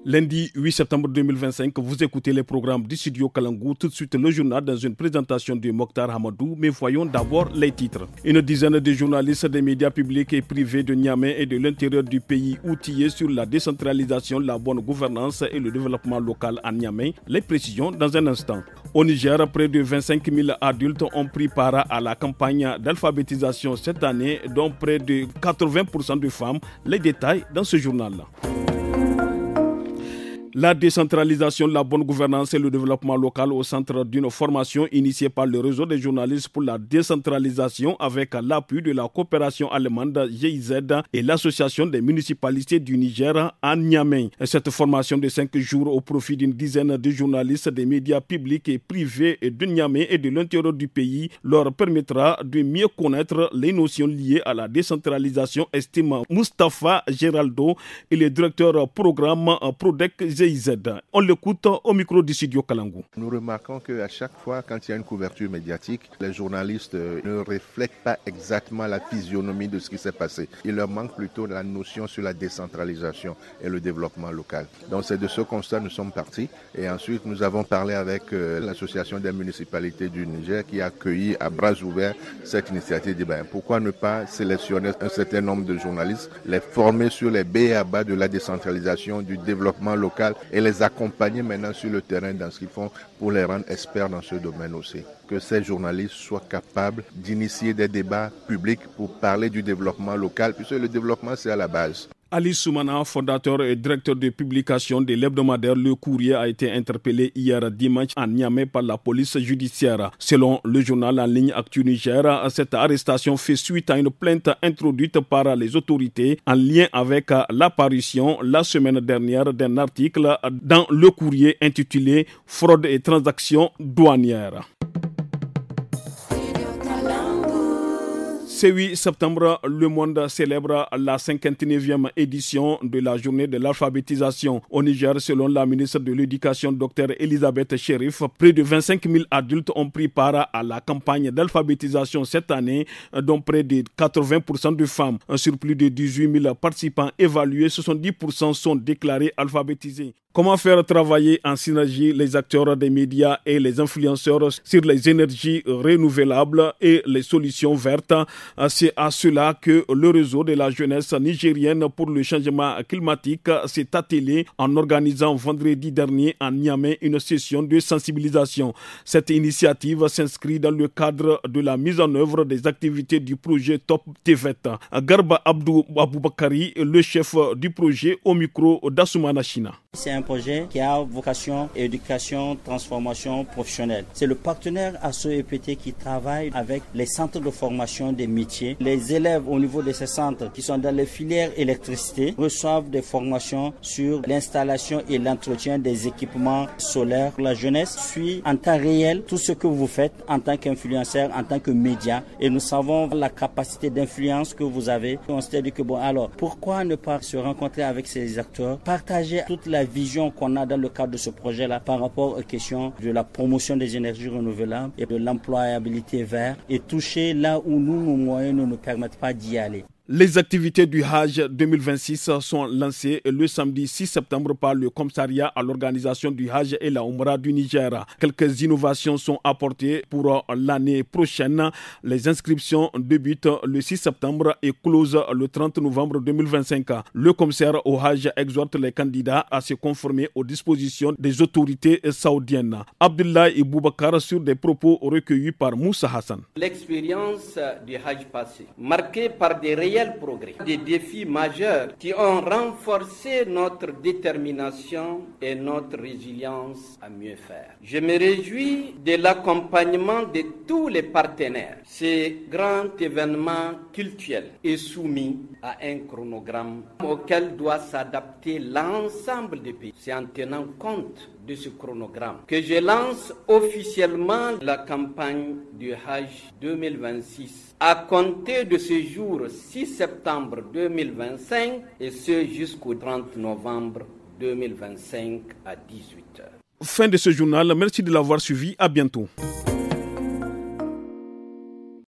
Lundi 8 septembre 2025, vous écoutez les programmes du studio Kalangou. Tout de suite, le journal dans une présentation de Mokhtar Hamadou. Mais voyons d'abord les titres. Une dizaine de journalistes des médias publics et privés de Niamey et de l'intérieur du pays outillés sur la décentralisation, la bonne gouvernance et le développement local à Niamey. Les précisions dans un instant. Au Niger, près de 25 000 adultes ont pris part à la campagne d'alphabétisation cette année, dont près de 80% de femmes. Les détails dans ce journal-là. La décentralisation, la bonne gouvernance et le développement local au centre d'une formation initiée par le réseau des journalistes pour la décentralisation avec l'appui de la coopération allemande GIZ et l'association des municipalités du Niger à Niamey. Cette formation de 5 jours au profit d'une dizaine de journalistes des médias publics et privés de Niamey et de l'intérieur du pays leur permettra de mieux connaître les notions liées à la décentralisation, estime Mustapha Geraldo et le directeur programme Prodec GIZ. On l'écoute au micro du studio Kalangou. Nous remarquons qu'à chaque fois, quand il y a une couverture médiatique, les journalistes ne reflètent pas exactement la physionomie de ce qui s'est passé. Il leur manque plutôt la notion sur la décentralisation et le développement local. Donc c'est de ce constat que nous sommes partis. Et ensuite, nous avons parlé avec l'association des municipalités du Niger qui a accueilli à bras ouverts cette initiative. Pourquoi ne pas sélectionner un certain nombre de journalistes, les former sur les b.a.-ba de la décentralisation, du développement local et les accompagner maintenant sur le terrain dans ce qu'ils font pour les rendre experts dans ce domaine aussi. Que ces journalistes soient capables d'initier des débats publics pour parler du développement local, puisque le développement c'est à la base. Ali Soumana, fondateur et directeur de publication de l'hebdomadaire Le Courrier, a été interpellé hier dimanche à Niamey par la police judiciaire. Selon le journal en ligne Actu Niger, cette arrestation fait suite à une plainte introduite par les autorités en lien avec l'apparition la semaine dernière d'un article dans Le Courrier intitulé « Fraude et transactions douanières ». Ce 8 septembre, le monde célèbre la 59e édition de la journée de l'alphabétisation. Au Niger, selon la ministre de l'Éducation, Dr Elisabeth Chérif, près de 25 000 adultes ont pris part à la campagne d'alphabétisation cette année, dont près de 80% de femmes. Sur plus de 18 000 participants évalués, 70% sont déclarés alphabétisés. Comment faire travailler en synergie les acteurs des médias et les influenceurs sur les énergies renouvelables et les solutions vertes? C'est à cela que le réseau de la jeunesse nigérienne pour le changement climatique s'est attelé en organisant vendredi dernier à Niamey une session de sensibilisation. Cette initiative s'inscrit dans le cadre de la mise en œuvre des activités du projet Top TVET. Garba Abdou Aboubakari, le chef du projet, au micro d'Assoumana China. C'est un projet qui a vocation éducation, transformation professionnelle. C'est le partenaire ASSO-EPT qui travaille avec les centres de formation des métiers. Les élèves au niveau de ces centres qui sont dans les filières électricité reçoivent des formations sur l'installation et l'entretien des équipements solaires. La jeunesse suit en temps réel tout ce que vous faites en tant qu'influenceur, en tant que média. Et nous savons la capacité d'influence que vous avez. On s'est dit que pourquoi ne pas se rencontrer avec ces acteurs, partager toute la vision qu'on a dans le cadre de ce projet-là par rapport aux questions de la promotion des énergies renouvelables et de l'employabilité verte et toucher là où nos moyens ne nous permettent pas d'y aller. Les activités du Hajj 2026 sont lancées le samedi 6 septembre par le commissariat à l'organisation du Hajj et la Oumra du Niger. Quelques innovations sont apportées pour l'année prochaine. Les inscriptions débutent le 6 septembre et closent le 30 novembre 2025. Le commissaire au Hajj exhorte les candidats à se conformer aux dispositions des autorités saoudiennes. Abdoulaye Boubacar sur des propos recueillis par Moussa Hassan. L'expérience du Hajj passé, marquée par des réels progrès, des défis majeurs qui ont renforcé notre détermination et notre résilience à mieux faire. Je me réjouis de l'accompagnement de tous les partenaires. Ce grand événement culturel est soumis à un chronogramme auquel doit s'adapter l'ensemble des pays. C'est en tenant compte de ce chronogramme que je lance officiellement la campagne du Hajj 2026 à compter de ce jour 6 septembre 2025 et ce jusqu'au 30 novembre 2025 à 18h. Fin de ce journal, merci de l'avoir suivi, à bientôt.